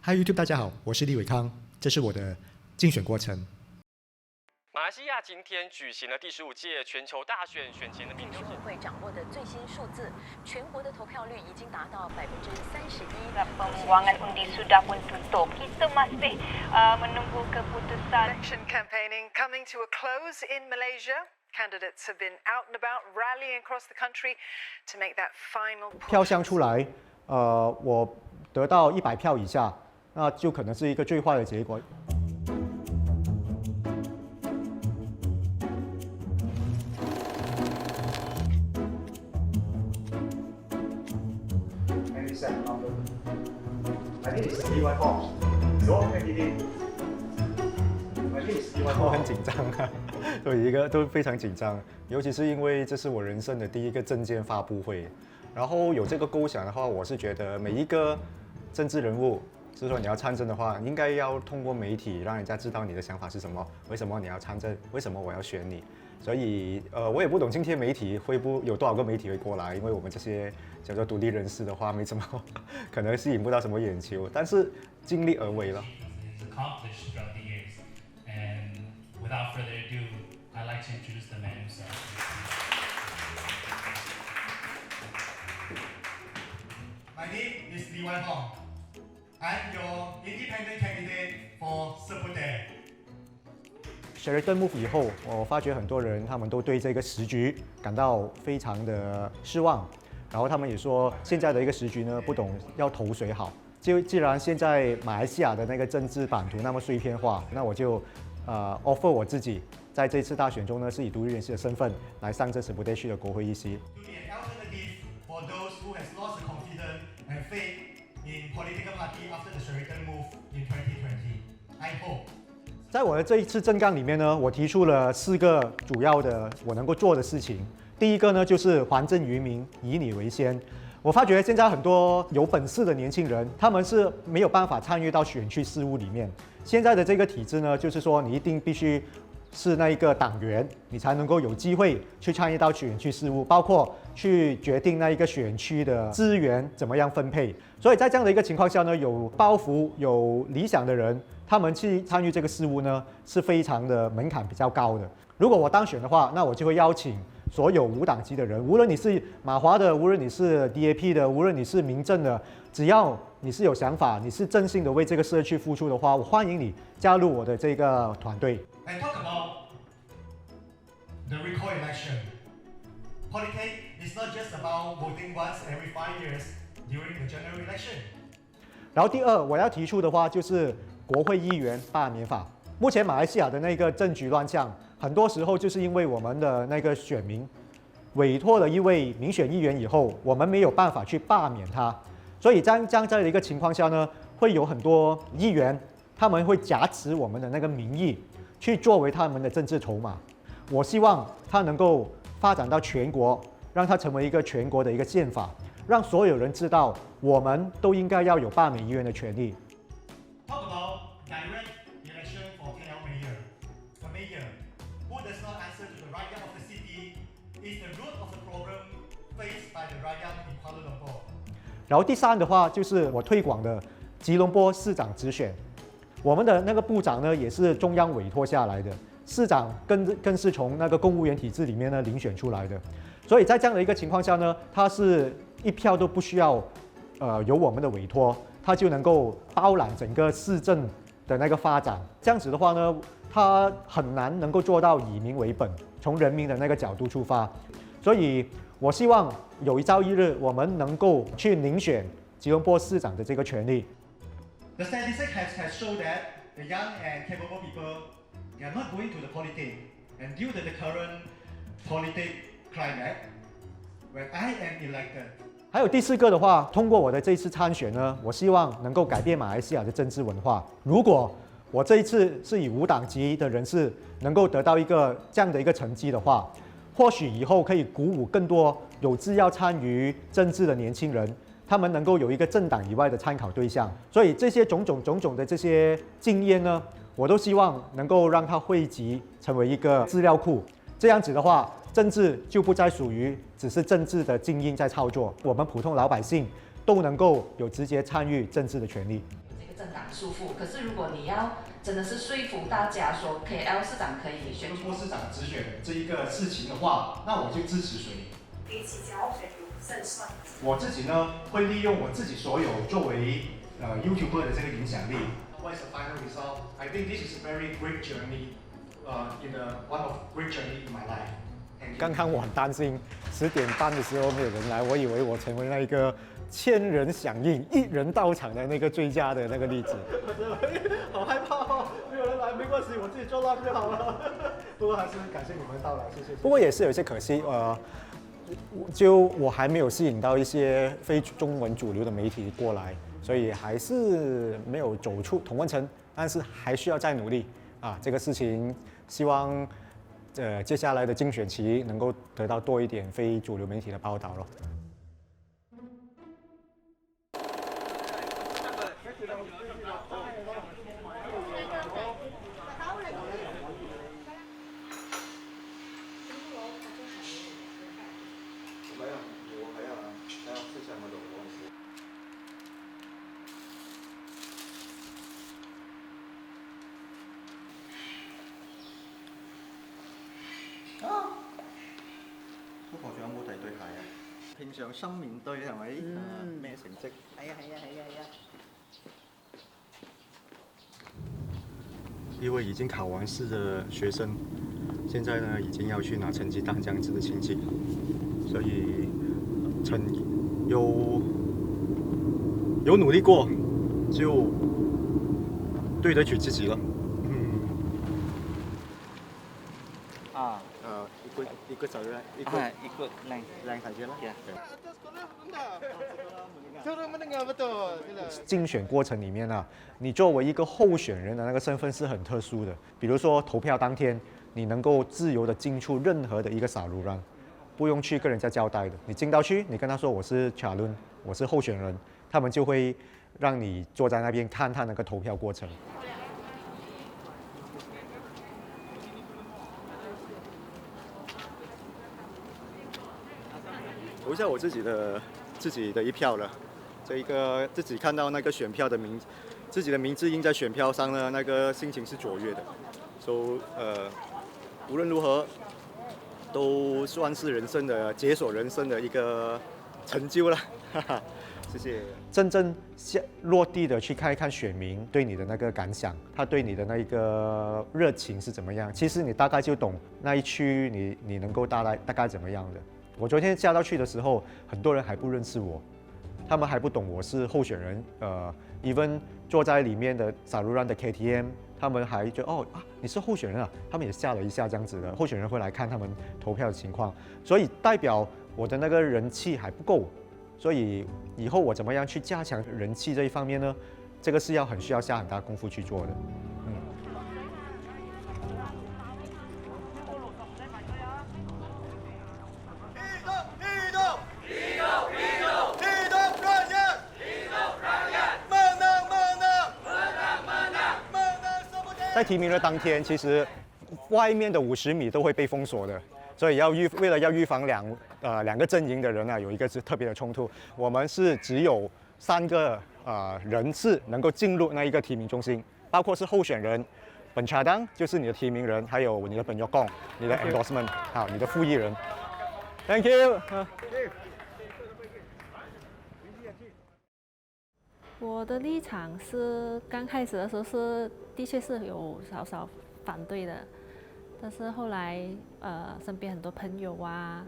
Hi YouTube， 大家好，我是李伟康，这是我的竞选过程。马来西亚今天举行了第15届全球大选选前的民调。会掌握的最新数字，全国的投票率已经达到31%。Pembuangan undi sudah pun tutup. Kita masih menunggu keputusan. Election campaigning coming to a close in Malaysia. Candidates have been out and about, rallying across the country to make that final push. 票箱出来，我得到100票以下，那就可能是一个最坏的结果。我很紧张啊，都非常紧张，尤其是因为这是我人生的第一个政见发布会，然后有这个构想的话，我是觉得每一个政治人物，就是说你要参政的话，应该要通过媒体让人家知道你的想法是什么，为什么你要参政，为什么我要选你。所以我也不懂今天媒体有多少个媒体会过来，因为我们这些叫做独立人士的话，没什么可能吸引不到什么眼球，但是尽力而为了。Without further ado, I'd like to introduce the man himself. My name is Lee Wan Hong. I'm your independent candidate for Seputeh. Sheraton Move 以后，我发觉很多人他们都对这个时局感到非常的失望，然后他们也说现在的一个时局呢，不懂要投谁好。既然现在马来西亚的那个政治版图那么碎片化，那我就offer 我自己在这次大选中呢，是以独立人士的身份来上这Seputeh区的国会议席。在我的这一次政纲里面呢，我提出了4个主要的我能够做的事情。第一个呢，就是还政于民，以你为先。我发觉现在很多有本事的年轻人，他们是没有办法参与到选区事务里面。现在的这个体制呢，就是说你一定必须是那一个党员，你才能够有机会去参与到选区事务，包括去决定那一个选区的资源怎么样分配。所以在这样的一个情况下呢，有抱负、有理想的人，他们去参与这个事务呢，是非常的门槛比较高的。如果我当选的话，那我就会邀请所有无党籍的人，无论你是马华的，无论你是 DAP 的，无论你是民政的，只要你是有想法，你是真心的为这个社区付出的话，我欢迎你加入我的这个团队。I talk about the recall election. Politics is not just about voting once every 5 years during the general election. 然后第二，我要提出的话就是国会议员罢免法。目前马来西亚的那个政局乱象，很多时候就是因为我们的那个选民委托了一位民选议员以后，我们没有办法去罢免他，所以这样的一个情况下呢，会有很多议员他们会挟持我们的那个民意，去作为他们的政治筹码。我希望它能够发展到全国，让它成为一个全国的一个宪法，让所有人知道，我们都应该要有罢免议员的权利。Talk about direct election for KL mayor. A mayor who does not answer to the rakyat of the city is the root of the problem faced by the rakyat in Kuala Lumpur. 然后第三的话就是我推广的吉隆坡市长直选，我们的那个部长呢也是中央委托下来的，市长更是从那个公务员体制里面呢遴选出来的，所以在这样的一个情况下呢，他是1票都不需要由我们的委托，他就能够包揽整个市政的那个发展。这样子的话呢，他很难能够做到以民为本，从人民的那个角度出发。所以我希望有一朝一日，我们能够去遴选吉隆坡市长的这个权利。The statistics has shown that the young and capable people they are not going to the politics, and due to the current politics climate, when I am elected. 还有第4个的话，通过我的这一次参选呢，我希望能够改变马来西亚的政治文化。如果我这一次是以无党籍的人士能够得到这样的一个成绩的话，或许以后可以鼓舞更多有志要参与政治的年轻人，他们能够有一个政党以外的参考对象。所以这些种种的这些经验呢，我都希望能够让它汇集成为一个资料库。这样子的话，政治就不再属于只是政治的精英在操作，我们普通老百姓都能够有直接参与政治的权利。一个政党束缚。可是如果你要真的是说服大家说 KL 市长可以选郭市长直选这一个事情的话，那我就支持谁？我自己呢，会利用我自己所有作为YouTuber 的这个影响力。What is the final result? I think this is a very great journey, in one of great journey in my life. 刚刚我很担心10点半的时候没有人来，我以为我成为那一个千人响应、1人到场的那个最佳的那个例子。好害怕哦，没有人来没关系，我自己做 live 就好了。不过还是感谢你们到来，谢谢。不过也是有些可惜，就我还没有吸引到一些非中文主流的媒体过来，所以还是没有走出同温层，但是还需要再努力啊！这个事情希望接下来的竞选期能够得到多一点非主流媒体的报道咯。不過仲有冇第對鞋啊？平常心面對係咪？咩成績？係啊！一位已經考完試的學生，現在呢已經要去拿成績單這樣子的情景，所以有努力過，就對得起自己了。ikut saudara ikut Lang saja lah. Turun mendengar betul. 竞选过程里面啊，你作为一个候选人的那个身份是很特殊的。比如说投票当天，你能够自由的进出任何的一个撒鲁让，不用去跟人家交代的。你进到去，你跟他说我是Calon，我是候选人，他们就会让你坐在那边看那个投票过程。投下我自己的一票了，这一个自己看到那个选票的自己的名字印在选票上呢，那个心情是卓越的。无论如何，都算是解锁人生的一个成就了，哈哈，谢谢。真正落地的去看一看选民对你的那个感想，他对你的那一个热情是怎么样，其实你大概就懂那一区你能够大概怎么样的。我昨天下到去的时候，很多人还不认识我，他们还不懂我是候选人。even 坐在里面的撒鲁让的 KTM， 他们还觉得你是候选人啊，他们也吓了一下这样子的。候选人会来看他们投票的情况，所以代表我的那个人气还不够。所以以后我怎么样去加强人气这一方面呢？这个是很需要下很大功夫去做的。在提名的当天，其实外面的50米都会被封锁的，所以为了预防两个阵营的人有一个是特别的冲突，我们是只有3个人是能够进入那一个提名中心，包括是候选人、本查当就是你的提名人，还有你的本约贡、你的 endorsement， 好，你的复议人。Thank you。我的立场是刚开始的时候的确是有少少反对的，但是后来身边很多朋友啊，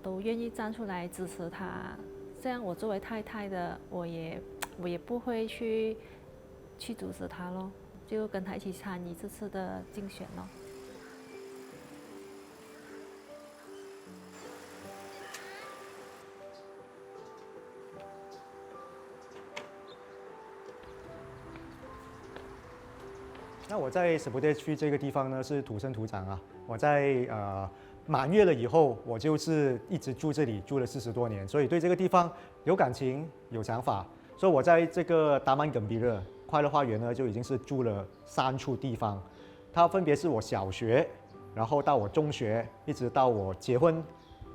都愿意站出来支持他，这样我作为太太的，我也不会去阻止他咯，就跟他一起参与这次的竞选咯。那我在史普特区这个地方呢，是土生土长啊。我在满月了以后，我就是一直住这里，住了40多年，所以对这个地方有感情、有想法。所以我在这个达曼耿比热快乐花园呢，就已经是住了3处地方。它分别是我小学，然后到我中学，一直到我结婚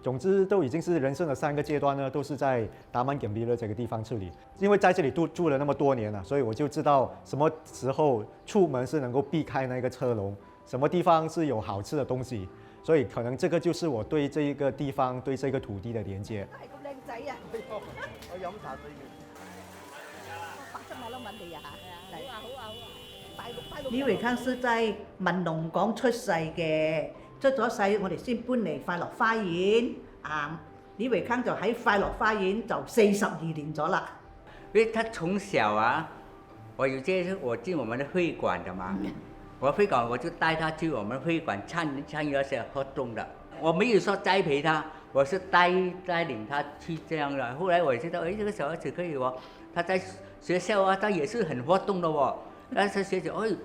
总之都已经是人生的3个阶段呢，都是在达曼甘比勒这个地方处理。因为在这里住了那么多年了，所以我就知道什么时候出门是能够避开那个车龙，什么地方是有好吃的东西。所以可能这个就是我对这一个地方、对这个土地的連接。係咁靚仔啊！我飲茶對佢。白色馬騮文地啊嚇，係啊，好啊好啊！大陸李維康是在文龍港出世嘅，出咗世我哋先搬嚟快樂花園啊。李維康就喺快樂花園就42年咗啦。因為他從小啊，我進我們的會館的嘛。我會館我就帶他去我們會館參與那些活動的，我沒有說栽培他，我是帶領他去這樣的。後來我知道，哎，這個小孩子可以哦，他在學校啊，他也是很活動的哦。但是學姐，哎，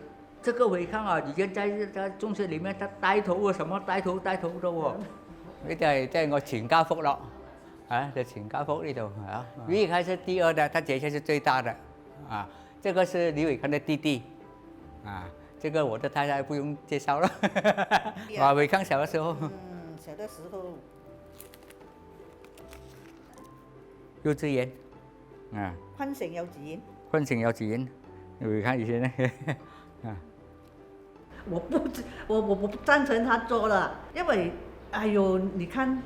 這個維康啊，以前在中學裡面，他帶頭啊，什麼帶頭的哦。呢就係我全家福咯，啊，就全家福呢度啊。李偉康是第二的，他姐姐是最大的，啊，這個是李偉康的弟弟，啊。這個我的太太不用介紹了。馬偉康小的時候，小的時候，幼稚園，啊，昆城幼稚園。昆城幼稚園，偉康以前呢，啊，我不贊成他做了，因為哎呦，你看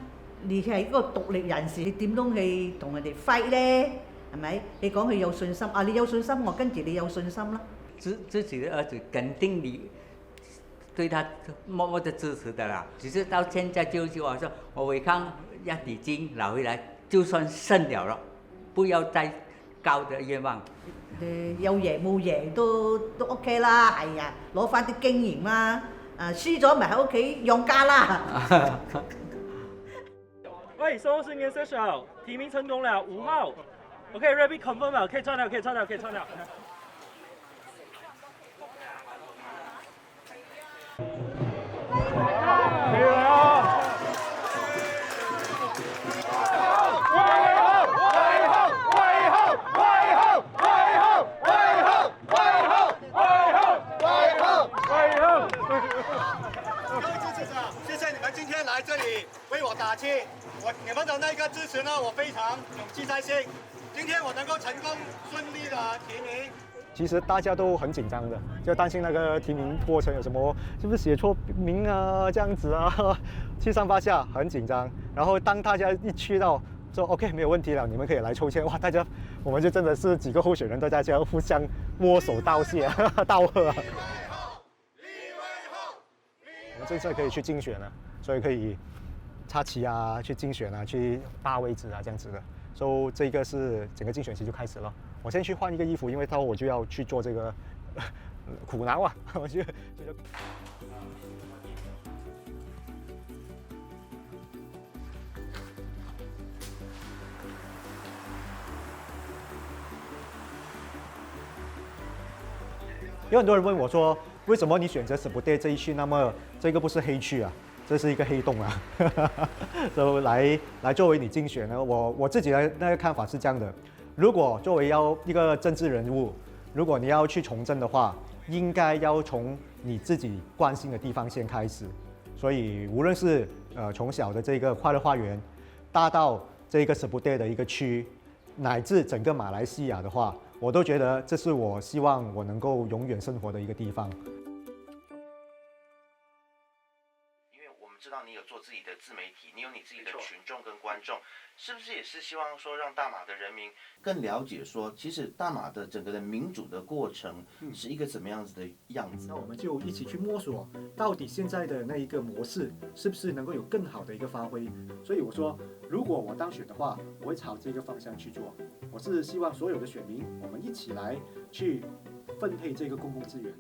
你係一個獨立人士，你點樣去同人哋 fight 咧？係咪？你講佢有信心啊，你有信心，我跟住你有信心啦。自己的兒子肯定你對他默默的支持的啦，只是到現在就我說，我偉康要已經拿回來，就算勝了，不要再高的願望。有贏冇贏都 OK 啦，係啊，攞翻啲經驗啦，輸咗咪喺屋企養家啦。喂，收拾顏色手，提名成功了，5號。OK，Rabbit confirm 了，可以穿了，可以穿了，可以穿了。谢谢你们今天来这里为我打气，你们的那个支持呢，我非常永记在心。今天我能够成功顺利的提名。其实大家都很紧张的，就担心那个提名过程有什么，是不是写错名啊这样子啊，七上八下，很紧张。然后当大家一去到说 OK 没有问题了，你们可以来抽签，哇，大家我们就真的是几个候选人，大家这样互相握手道谢、道贺啊。我们这次可以去竞选了，所以可以插旗啊，去竞选啊，去霸位置啊这样子的。所以这个是整个竞选期就开始了。我先去换一个衣服，因为待会我就要去做这个苦囊啊，我就。有很多人问我说，为什么你选择Seputeh这一区？那么这个不是黑区啊，这是一个黑洞啊。就来作为你竞选呢，我自己的那个看法是这样的。如果作为一个政治人物，如果你要去从政的话，应该要从你自己关心的地方先开始。所以无论是从小的这个快乐花园，大到这个Seputeh的一个区，乃至整个马来西亚的话，我都觉得这是我希望我能够永远生活的一个地方。知道你有做自己的自媒体，你有你自己的群众跟观众，是不是也是希望说让大马的人民更了解说，其实大马的整个的民主的过程是一个怎么样子的样子？那我们就一起去摸索，到底现在的那一个模式是不是能够有更好的一个发挥？所以我说，如果我当选的话，我会朝这个方向去做。我是希望所有的选民，我们一起来去分配这个公共资源。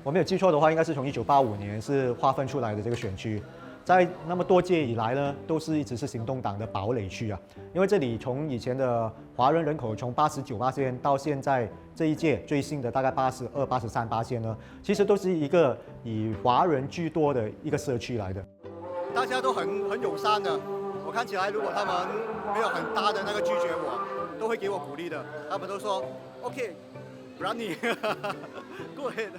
我没有记错的话，应该是从1985年是划分出来的这个选区，在那么多届以来呢，都是一直是行动党的堡垒区啊。因为这里从以前的华人人口从89%到现在这一届最新的大概82、83%呢，其实都是一个以华人居多的一个社区来的。大家都很友善的，我看起来，如果他们没有很大的那个拒绝我，都会给我鼓励的。他们都说 OK， 不让你过来的。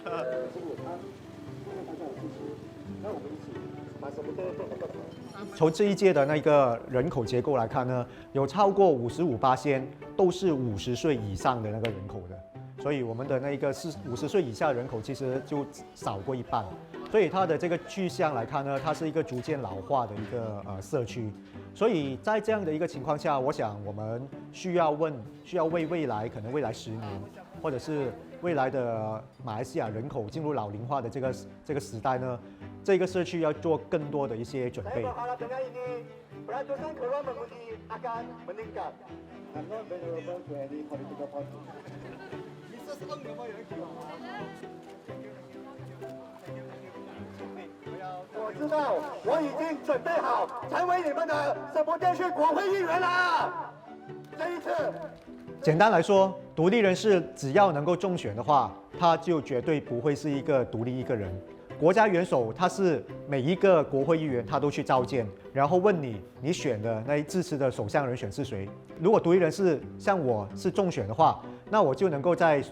从这一届的那个人口结构来看呢，有超过55%都是50岁以上的那个人口的，所以我们的那个是50岁以下的人口其实就少过一半，所以它的这个去向来看呢，它是一个逐渐老化的一个社区，所以在这样的一个情况下，我想我们需要为未来可能未来10年，或者是未来的马来西亚人口进入老龄化的这个时代呢，这个社区要做更多的一些准备。我知道，我已经准备好成为你们的什么电视国会议员了。这一次，简单来说，独立人士只要能够中选的话，他就绝对不会是一个独立一个人。国家元首他是每一个国会议员他都去召见，然后问你选的那支持的首相人选是谁。如果独立人士像我是中选的话，那我就能够在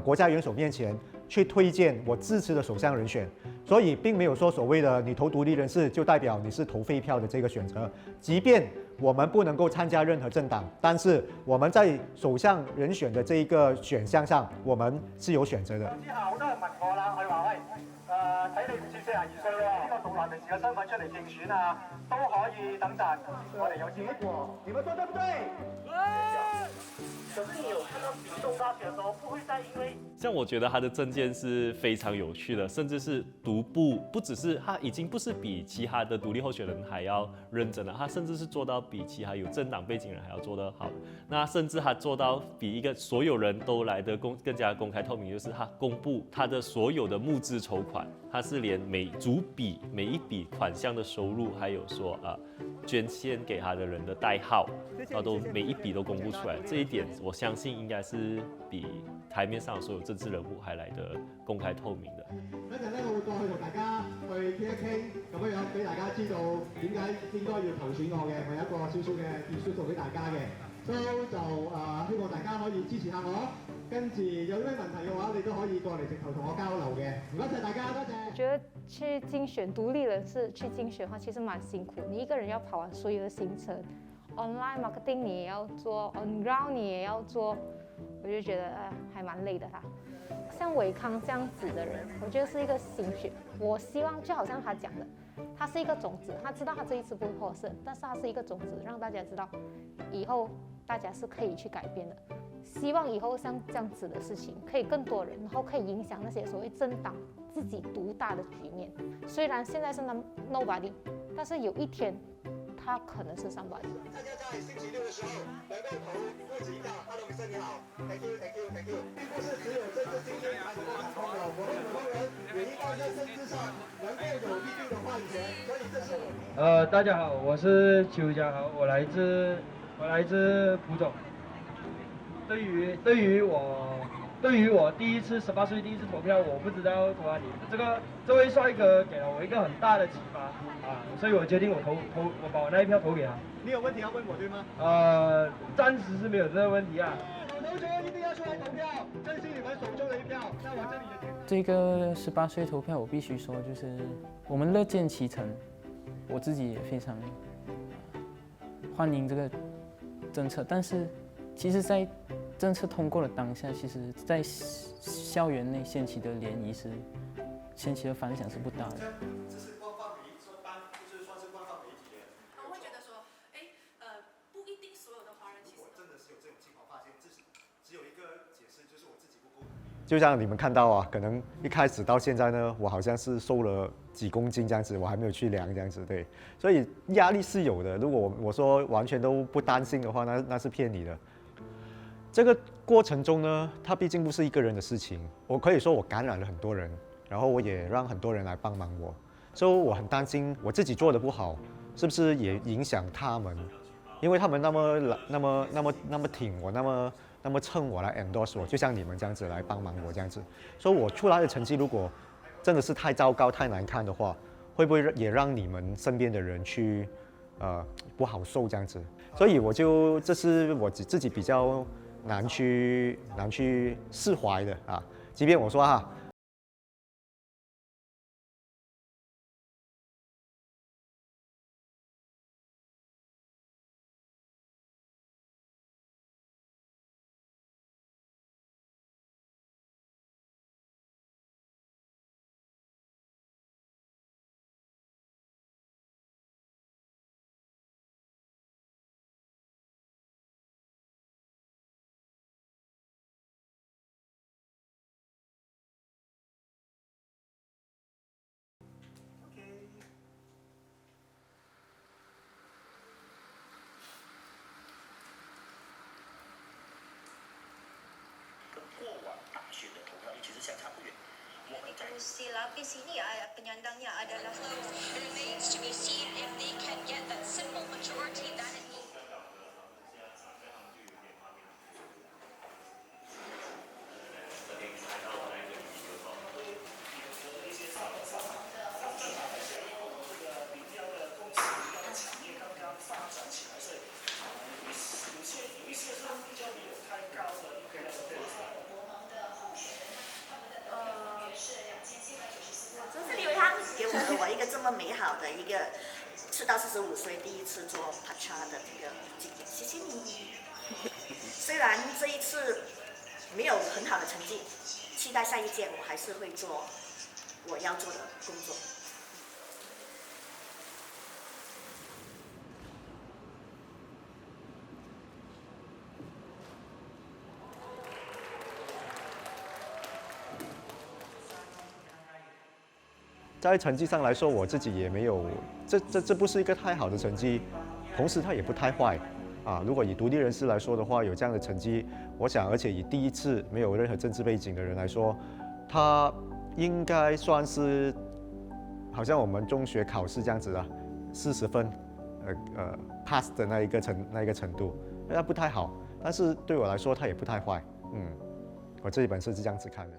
国家元首面前去推荐我支持的首相人选。所以并没有说所谓的你投独立人士就代表你是投废票的这个选择。即便我们不能够参加任何政黨，但是我們在首相人選嘅這一個選項上，我們是有選擇的。之後好多人問我啦，佢話喂，睇你唔似42歲喎，呢個獨立人士嘅身份出嚟競選啊，都可以等陣，我哋有結果，你們說對不對？可是你有看到屏東大選的時候，不會再因為像我觉得他的政见是非常有趣的，甚至是独步，不只是他已经不是比其他的独立候选人还要认真了，他甚至是做到比其他有政党背景人还要做得好。那甚至他做到比一个所有人都来的更加公开透明，就是他公布他的所有的募资筹款，他是连每一笔款项的收入，还有说捐献给他的人的代号，都每一笔都公布出来。这一點我相信應該是比台面上所有政治人物還來得公開透明的。等陣咧，我會過去同大家去傾一傾，咁樣俾大家知道點解應該要投選我嘅，我有一個少少嘅電書俾大家嘅，所以就希望大家可以支持下我。跟住有咩問題嘅話，你都可以過嚟直頭同我交流嘅。唔該曬大家，多謝。我覺得去競選獨立人士去競選的話，其實蠻辛苦，你一個人要跑完所有的行程。Online marketing 你也要做 ，on ground 你也要做，我就覺得還蠻累的啦。像偉康這樣子的人，我覺得是一個新血。我希望就好像他講的，他是一個種子，他知道他這一次不會獲勝，但是他是一個種子，讓大家知道以後大家是可以去改變的。希望以後像這樣子的事情可以更多人，然後可以影響那些所謂政黨自己獨大的局面。雖然現在是 nobody， 但是有一天。他可能是somebody。大家在星期六的時候能夠投不止一票。Hello， 醫生你好 ，Thank you。並不是只有政治精英才能夠打通的，我們普通人也應該在政治上能夠有一定的話語權。所以這是我。大家好，我是邱家豪，我來自浦總。對於我第一次18歲第一次投票，我不知道投哪裡。這位帥哥給了我一個很大的啟發所以我決定我把我那一票投給他。你有問題要問我對嗎？暫時是沒有這個問題啊。同學一定要出來投票，珍惜你們手中的一票。那我這裡的這個18歲投票，我必須說，就是我們樂見其成，我自己也非常歡迎這個政策，但是其實在政策通過的當下，其實在校園內掀起的漣漪是掀起的反響是不大的。這是官方媒體，就是算是官方媒體的。他們會覺得說，不一定所有的華人其實真的是有這種情況發現，只有一個解釋，就是我自己不夠。就像你們看到啊，可能一開始到現在呢，我好像是瘦了幾公斤這樣子，我還沒有去量這樣子，對，所以壓力是有的。如果我說完全都不擔心的話，那是騙你的。這個過程中呢，它畢竟不是一個人的事情。我可以說我感染了很多人，然後我也讓很多人來幫忙我，所以我很擔心我自己做得不好，是不是也影響他們？因為他們那麼挺我，那麼蹭我來 endorse 我，就像你們這樣子來幫忙我這樣子。所以我出來的成績如果真的是太糟糕、太難看的話，會不會也讓你們身邊的人去不好受这样子，所以这是我自己比较难去释怀的啊。即便我说哈。Silap di sini penyandangnya adalah remains to be seen if they can get that simple majority that it needs. 我一个这么美好的一个4到45岁第一次做爬叉的这个经验，谢谢你。虽然这一次没有很好的成绩，期待下一届我还是会做我要做的工作。在成绩上来说，我自己也没有，这不是一个太好的成绩，同时它也不太坏，啊，如果以独立人士来说的话，有这样的成绩，我想，而且以第一次没有任何政治背景的人来说，他应该算是，好像我们中学考试这样子啊，40分，pass 的那一个程度，那不太好，但是对我来说，它也不太坏，我这一本书是这样子看的。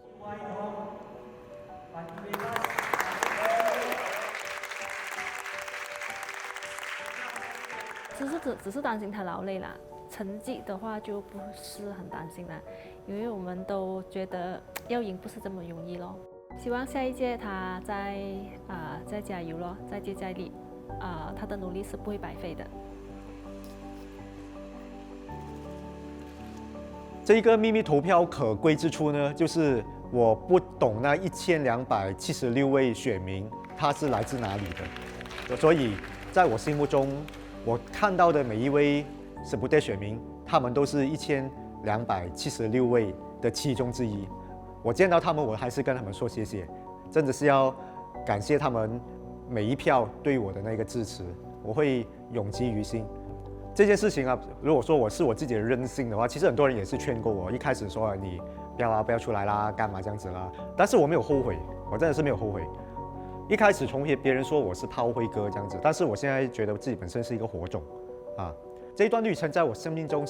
只是担心他劳累啦，成绩的话就不是很担心啦，因为我们都觉得要赢不是这么容易咯。希望下一届他再加油咯，再接再厉，他的努力是不会白费的。这一个秘密投票可贵之处呢，就是我不懂那1276位选民他是来自哪里的，所以在我心目中。我看到的每一位斯普特选民，他们都是1276位的其中之一。我见到他们，我还是跟他们说谢谢，真的是要感谢他们每一票对我的那个支持，我会永记于心。这件事情啊，如果说我是我自己的任性的话，其实很多人也是劝过我，一开始说你不要出来啦，干嘛这样子啦，但是我没有后悔，我真的是没有后悔。一开始从别人说我是炮灰哥这样子，但是我现在觉得自己本身是一个火种，这一段旅程在我生命中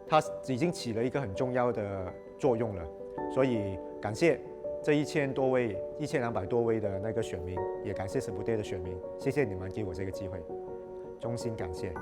它已经起了一个很重要的作用了，所以感谢这1200多位的那个选民，也感谢斯普特的选民，谢谢你们给我这个机会，衷心感谢。